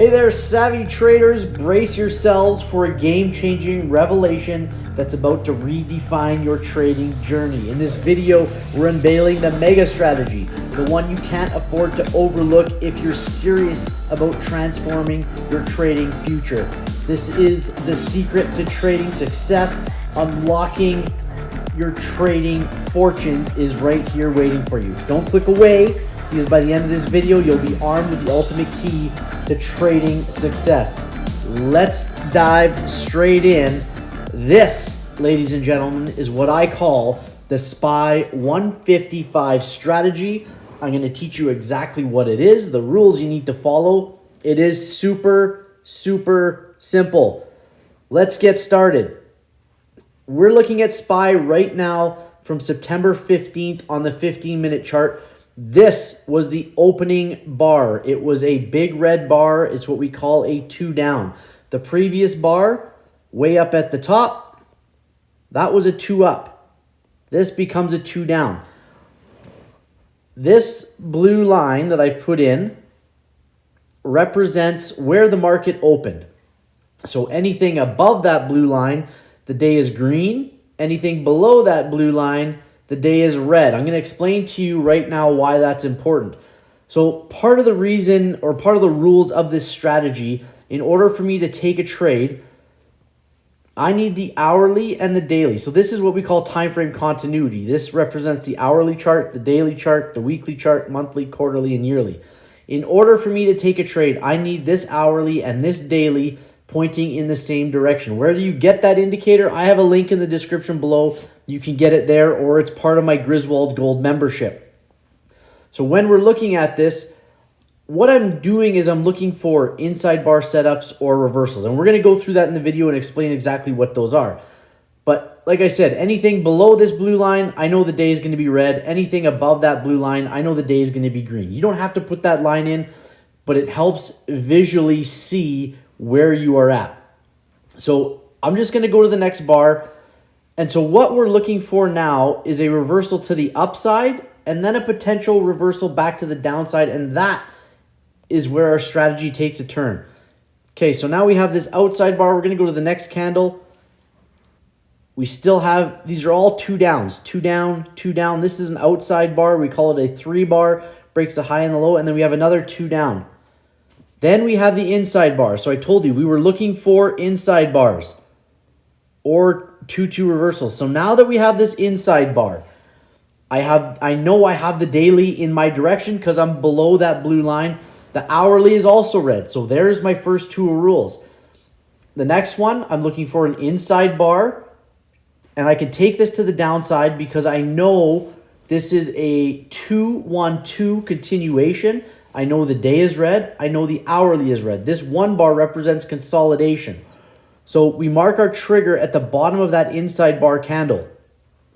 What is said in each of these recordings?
Hey there, savvy traders. Brace yourselves for a game-changing revelation that's about to redefine your trading journey. In this video, we're unveiling the mega strategy, the one you can't afford to overlook if you're serious about transforming your trading future. This is the secret to trading success. Unlocking your trading fortunes is right here waiting for you. Don't click away, because by the end of this video, you'll be armed with the ultimate key to trading success. Let's dive straight in. This, ladies and gentlemen, is what I call the SPY 155 strategy. I'm going to teach you exactly what it is, the rules you need to follow. It is super simple. Let's get started. We're looking at SPY right now from September 15th on the 15-minute chart. This was the opening bar. It was a big red bar. It's what we call a 2 down. The previous bar, way up at the top, that was a 2 up. This becomes a 2 down. This blue line that I've put in represents where the market opened. So anything above that blue line, the day is green. Anything below that blue line, the day is red. I'm going to explain to you right now why that's important. So part of the reason or part of the rules of this strategy, in order for me to take a trade, I need the hourly and the daily. So this is what we call time frame continuity. This represents the hourly chart, the daily chart, the weekly chart, monthly, quarterly, and yearly. In order for me to take a trade, I need this hourly and this daily pointing in the same direction. Where do you get that indicator? I have a link in the description below. You can get it there, or it's part of my Griswold Gold membership. So when we're looking at this, what I'm doing is I'm looking for inside bar setups or reversals. And we're going to go through that in the video and explain exactly what those are. But like I said, anything below this blue line, I know the day is going to be red. Anything above that blue line, I know the day is going to be green. You don't have to put that line in, but it helps visually see where you are at. So I'm just going to go to the next bar. And so what we're looking for now is a reversal to the upside and then a potential reversal back to the downside. And that is where our strategy takes a turn. Okay, so now we have this outside bar. We're going to go to the next candle. We still have, these are all 2 downs, 2 down, 2 down. This is an outside bar. We call it a 3 bar, breaks the high and the low. And then we have another 2 down. Then we have the inside bar. So I told you we were looking for inside bars or 2-2 reversals. So now that we have this inside bar, I know I have the daily in my direction because I'm below that blue line. The hourly is also red. So there's my first 2 rules. The next one, I'm looking for an inside bar, and I can take this to the downside because I know this is a 2-1-2 continuation. I know the day is red. I know the hourly is red. This 1 bar represents consolidation. So we mark our trigger at the bottom of that inside bar candle.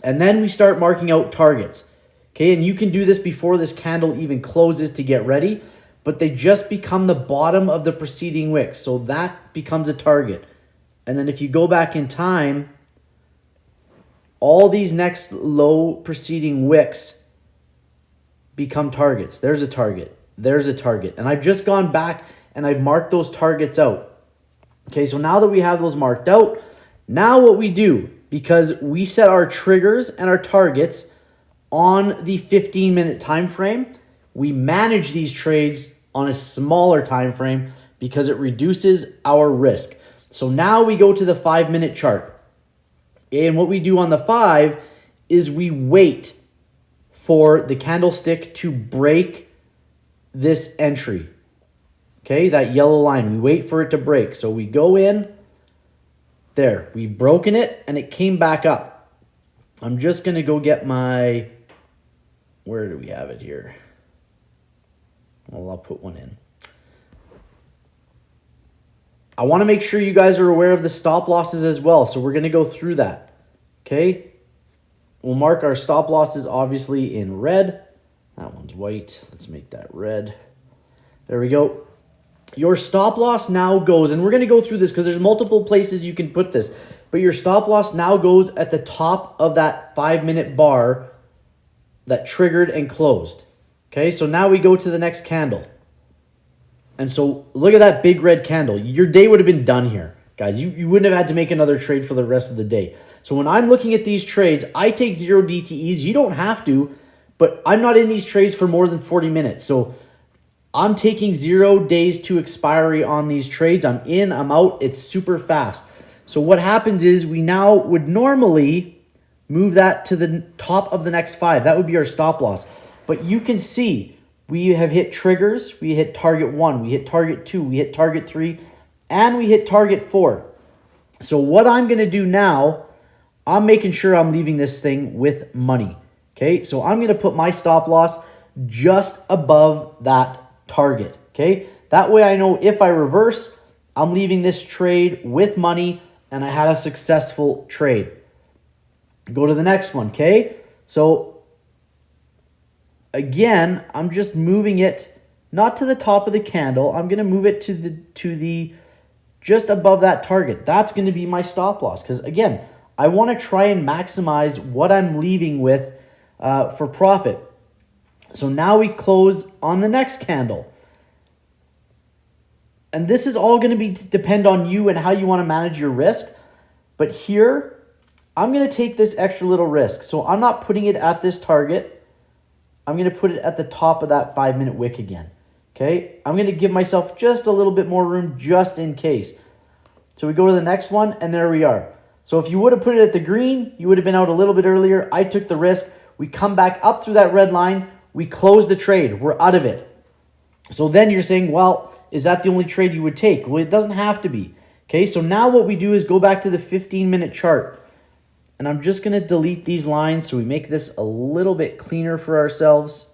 And then we start marking out targets. Okay, and you can do this before this candle even closes to get ready. But they just become the bottom of the preceding wick. So that becomes a target. And then if you go back in time, all these next low preceding wicks become targets. There's a target. There's a target. And I've just gone back and I've marked those targets out. Okay, so now that we have those marked out, now what we do, because we set our triggers and our targets on the 15-minute time frame, we manage these trades on a smaller time frame because it reduces our risk. So now we go to the 5-minute chart. And what we do on the 5 is we wait for the candlestick to break this entry. Okay, that yellow line, we wait for it to break. So we go in, there, we've broken it and it came back up. I'm just going to go get my, where do we have it here? Well, I'll put one in. I want to make sure you guys are aware of the stop losses as well. So we're going to go through that. Okay, we'll mark our stop losses obviously in red. That one's white. Let's make that red. There we go. Your stop loss now goes, and we're going to go through this because there's multiple places you can put this, but your stop loss now goes at the top of that 5-minute bar that triggered and closed. Okay, so now we go to the next candle. And so look at that big red candle. Your day would have been done here, guys. You wouldn't have had to make another trade for the rest of the day. So when I'm looking at these trades, I take 0 DTEs. You don't have to, but I'm not in these trades for more than 40 minutes. So I'm taking 0 days to expiry on these trades. I'm in, I'm out. It's super fast. So what happens is we now would normally move that to the top of the next 5. That would be our stop loss. But you can see we have hit triggers. We hit target 1. We hit target 2. We hit target 3. And we hit target 4. So what I'm going to do now, I'm making sure I'm leaving this thing with money. Okay, so I'm going to put my stop loss just above that target. Okay, that way I know if I reverse, I'm leaving this trade with money and I had a successful trade. Go to the next one. Okay, so again, I'm just moving it not to the top of the candle. I'm going to move it to the just above that target. That's going to be my stop loss because again, I want to try and maximize what I'm leaving with for profit. So now we close on the next candle. And this is all going to depend on you and how you want to manage your risk. But here, I'm going to take this extra little risk. So I'm not putting it at this target. I'm going to put it at the top of that 5-minute wick again. Okay, I'm going to give myself just a little bit more room just in case. So we go to the next one, and there we are. So if you would have put it at the green, you would have been out a little bit earlier. I took the risk. We come back up through that red line. We close the trade. We're out of it. So then you're saying, well, is that the only trade you would take? Well, it doesn't have to be. Okay, so now what we do is go back to the 15-minute chart. And I'm just going to delete these lines so we make this a little bit cleaner for ourselves.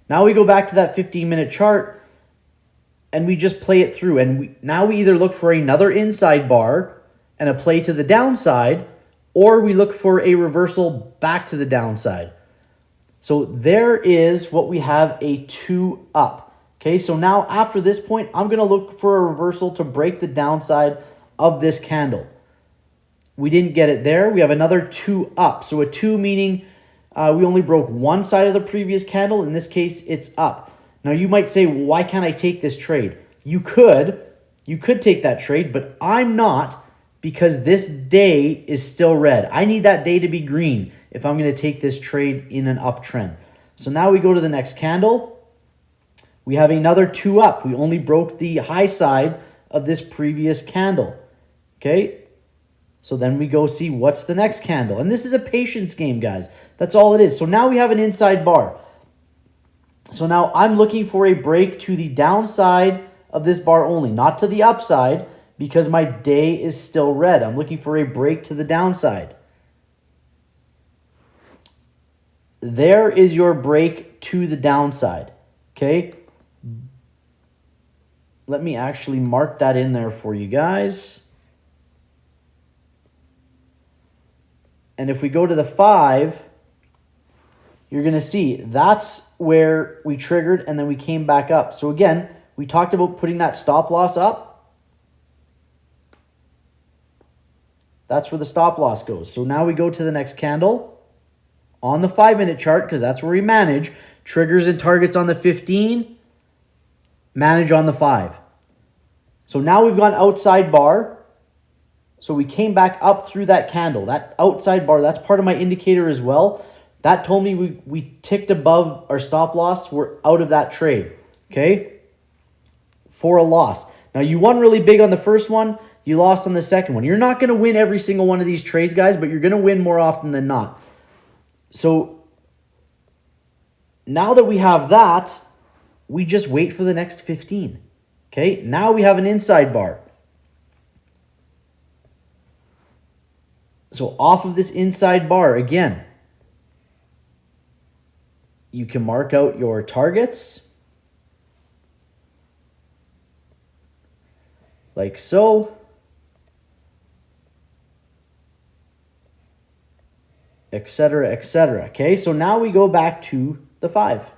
Now we go back to that 15-minute chart and we just play it through. And now we either look for another inside bar and a play to the downside, or we look for a reversal back to the downside. So there is what we have, a 2 up. Okay, so now after this point, I'm going to look for a reversal to break the downside of this candle. We didn't get it there. We have another 2 up. So a 2 meaning we only broke one side of the previous candle. In this case, it's up. Now you might say, well, why can't I take this trade? You could take that trade, but I'm not, because this day is still red. I need that day to be green if I'm going to take this trade in an uptrend. So now we go to the next candle. We have another 2 up. We only broke the high side of this previous candle. Okay, so then we go see what's the next candle. And this is a patience game, guys. That's all it is. So now we have an inside bar. So now I'm looking for a break to the downside of this bar only, not to the upside, because my day is still red. I'm looking for a break to the downside. There is your break to the downside. Okay? Let me actually mark that in there for you guys. And if we go to the 5, you're going to see that's where we triggered and then we came back up. So again, we talked about putting that stop loss up. That's where the stop loss goes. So now we go to the next candle on the 5-minute chart, because that's where we manage. Triggers and targets on the 15, manage on the 5. So now we've gone outside bar. So we came back up through that candle. That outside bar, that's part of my indicator as well. That told me we ticked above our stop loss. We're out of that trade, okay, for a loss. Now, you won really big on the first one. You lost on the second one. You're not going to win every single one of these trades, guys, but you're going to win more often than not. So now that we have that, we just wait for the next 15. Okay, now we have an inside bar. So off of this inside bar, again, you can mark out your targets like so. Etc., etc. Okay, so now we go back to the 5.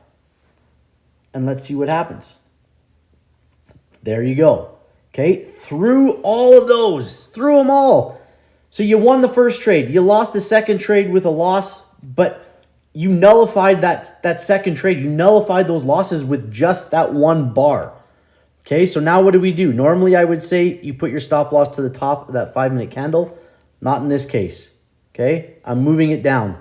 And let's see what happens. There you go. Okay, through all of those. Through them all. So you won the first trade. You lost the second trade with a loss, but you nullified that second trade. You nullified those losses with just that one bar. Okay, so now what do we do? Normally I would say you put your stop loss to the top of that 5-minute candle. Not in this case. Okay, I'm moving it down.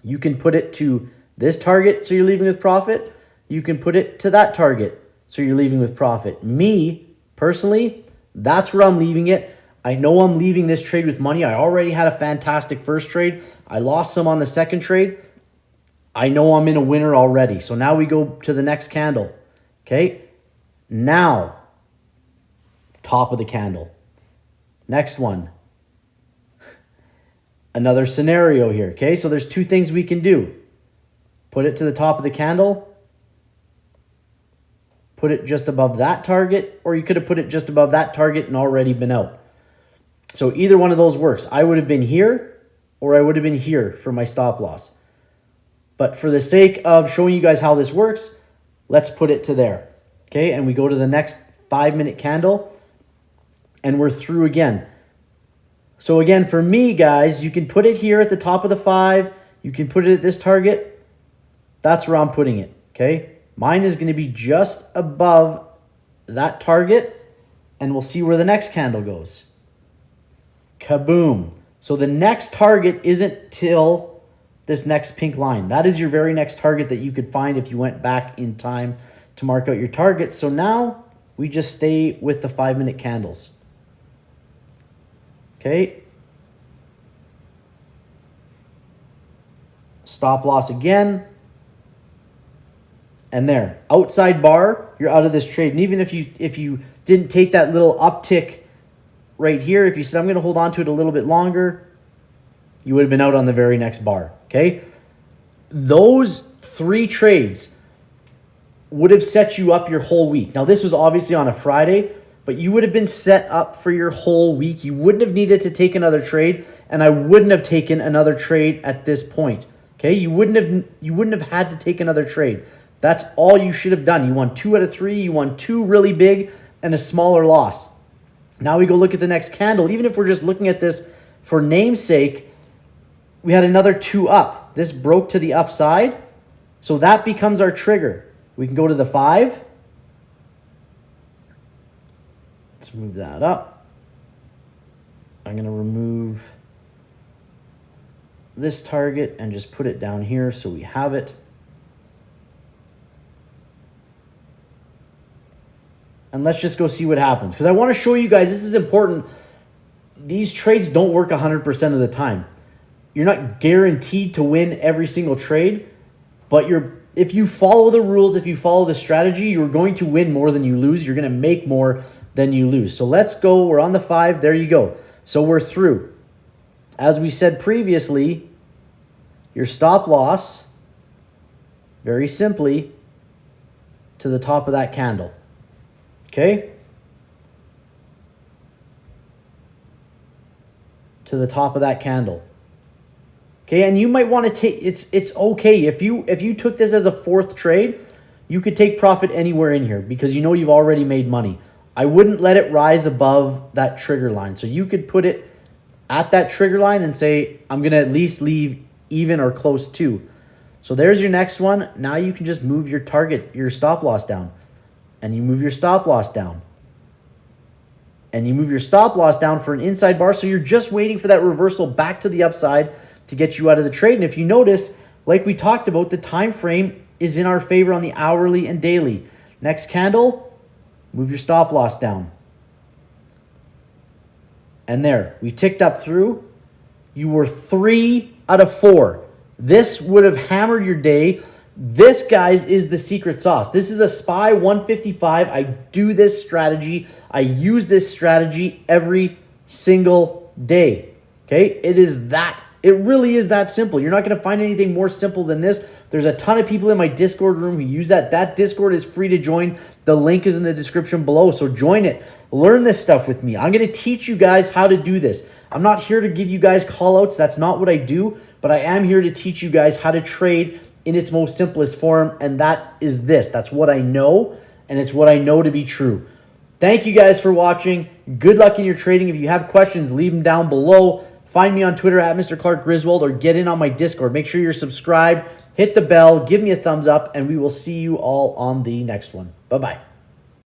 You can put it to this target, so you're leaving with profit. You can put it to that target, so you're leaving with profit. Me, personally, that's where I'm leaving it. I know I'm leaving this trade with money. I already had a fantastic first trade. I lost some on the second trade. I know I'm in a winner already. So now we go to the next candle. Okay, now, top of the candle. Next one. Another scenario here, okay? So there's two things we can do. Put it to the top of the candle. Put it just above that target, or you could have put it just above that target and already been out. So either one of those works. I would have been here, or I would have been here for my stop loss. But for the sake of showing you guys how this works, let's put it to there. Okay, and we go to the next 5-minute candle, and we're through again. So again, for me, guys, you can put it here at the top of the 5. You can put it at this target. That's where I'm putting it, okay? Mine is going to be just above that target, and we'll see where the next candle goes. Kaboom. So the next target isn't till this next pink line. That is your very next target that you could find if you went back in time to mark out your targets. So now we just stay with the 5-minute candles. Okay. Stop loss again. And there. Outside bar, you're out of this trade. And even if you didn't take that little uptick right here, if you said I'm going to hold on to it a little bit longer, you would have been out on the very next bar. Okay. Those 3 trades would have set you up your whole week. Now, this was obviously on a Friday, but you would have been set up for your whole week. You wouldn't have needed to take another trade, and I wouldn't have taken another trade at this point. Okay, you wouldn't have had to take another trade. That's all you should have done. You won 2 out of 3. You won 2 really big and a smaller loss. Now we go look at the next candle. Even if we're just looking at this for namesake, we had another 2 up. This broke to the upside, so that becomes our trigger. We can go to the 5. Let's move that up. I'm going to remove this target and just put it down here so we have it. And let's just go see what happens. Because I want to show you guys, this is important. These trades don't work 100% of the time. You're not guaranteed to win every single trade, but if you follow the rules, if you follow the strategy, you're going to win more than you lose. You're going to make more than you lose. So let's go. We're on the 5. There you go. So we're through. As we said previously, your stop loss, very simply, to the top of that candle. Okay? To the top of that candle. Okay, and you might want to take, it's okay. If you took this as a 4th trade, you could take profit anywhere in here because you know you've already made money. I wouldn't let it rise above that trigger line. So you could put it at that trigger line and say, I'm going to at least leave even or close to. So there's your next one. Now you can just move your target, your stop loss down. And you move your stop loss down. And you move your stop loss down for an inside bar. So you're just waiting for that reversal back to the upside to get you out of the trade. And if you notice, like we talked about, the time frame is in our favor on the hourly and daily. Next candle, move your stop loss down. And there, we ticked up through. You were 3 out of 4. This would have hammered your day. This, guys, is the secret sauce. This is a SPY 155. I do this strategy. I use this strategy every single day. Okay? It really is that simple. You're not going to find anything more simple than this. There's a ton of people in my Discord room who use that. That Discord is free to join. The link is in the description below, so join it. Learn this stuff with me. I'm going to teach you guys how to do this. I'm not here to give you guys call-outs. That's not what I do, but I am here to teach you guys how to trade in its most simplest form, and that is this. That's what I know, and it's what I know to be true. Thank you guys for watching. Good luck in your trading. If you have questions, leave them down below. Find me on Twitter at Mr. Clark Griswold or get in on my Discord. Make sure you're subscribed, hit the bell, give me a thumbs up, and we will see you all on the next one. Bye-bye.